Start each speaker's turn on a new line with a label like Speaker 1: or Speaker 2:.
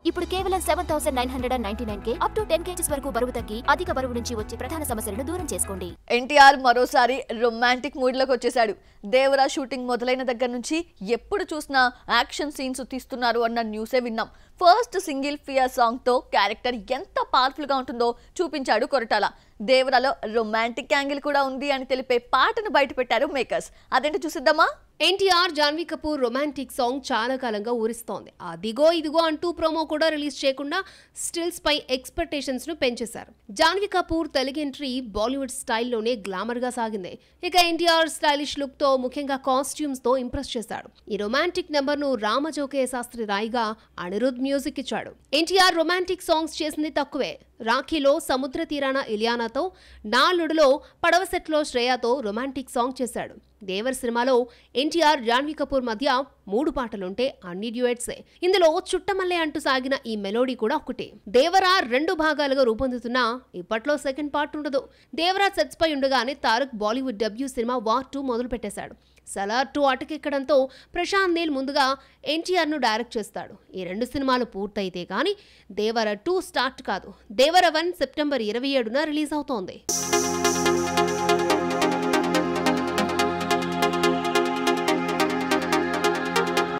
Speaker 1: ఇప్పుడు కేవలం 7999K up to 10 kgs వరకు బరువు తగ్గి అధిక బరువు నుంచి వచ్చే ప్రధాన సమస్యలను దూరం చేసుకోండి.
Speaker 2: ఎన్టీఆర్ మరోసారి రొమాంటిక్ మూడ్ లోకి వచ్చేసాడు. దేవరా షూటింగ్ మొదలైన దగ్గర నుంచి ఎప్పుడు చూసినా యాక్షన్ సీన్స్ తీస్తున్నారు అన్న న్యూసే విన్నాం. ఫస్ట్ సింగిల్ ఫియర్ సాంగ్ తో క్యారెక్టర్ ఎంత పవర్ఫుల్ గా ఉంటుందో చూపించాడు కొరటాల. దేవరాలో రొమాంటిక్ యాంగిల్ కూడా ఉంది అని తెలిపే పాటను బయట పెట్టారు మేకర్స్. అదేంటో చూసిద్దామా?
Speaker 3: ఎన్టీఆర్ జాన్వీ కపూర్ రొమాంటిక్ సాంగ్ చాలా కాలంగా ఊరిస్తోంది. అదిగో ఇదిగో అంటూ ప్రోమో కూడా రిలీజ్ చేయకుండా స్టిల్స్ పై ఎక్స్పెక్టేషన్స్ ను పెంచేశారు. జాన్వీ కపూర్ తెలుగు ఎంట్రీ బాలీవుడ్ స్టైల్లోనే గ్లామర్ గా సాగింది. ఇక ఎన్టీఆర్ స్టైలిష్ లుక్ తో ముఖ్యంగా కాస్ట్యూమ్స్ తో ఇంప్రెస్ చేశాడు. ఈ రొమాంటిక్ నెంబర్ ను రామజోగయ్య శాస్త్రి రాయిగా అనిరుద్ మ్యూజిక్ ఇచ్చాడు. ఎన్టీఆర్ రొమాంటిక్ సాంగ్స్ చేసింది తక్కువే. రాఖీలో సముద్ర తీరాన ఇలియానాతో, నాలుడులో పడవ సెట్లో శ్రేయాతో రొమాంటిక్ సాంగ్ చేశాడు. దేవర్ సినిమాలో ఎన్టీఆర్ జాన్వీ కపూర్ మధ్య 3 పాటలుంటే అన్ని డ్యూయెట్సే. ఇందులో చుట్టమల్లె అంటూ సాగిన ఈ మెలోడీ కూడా ఒకటే. దేవరా 2 భాగాలుగా రూపొందుతున్నా ఇప్పట్లో సెకండ్ పార్ట్ ఉండదు. దేవరా సెట్స్ పై ఉండగానే Tarak Bollywood debut cinema war 2 మొదలు పెట్టేశాడు. సలార్ 2 అటకెక్కడంతో ప్రశాంత్ నీల్ ముందుగా ఎన్టీఆర్ ను డైరెక్ట్ చేస్తాడు. ఈ 2 సినిమాలు పూర్తయితే కానీ దేవర 2 స్టార్ట్ కాదు. దేవర 1 సెప్టెంబర్ 27న రిలీజ్ అవుతోంది.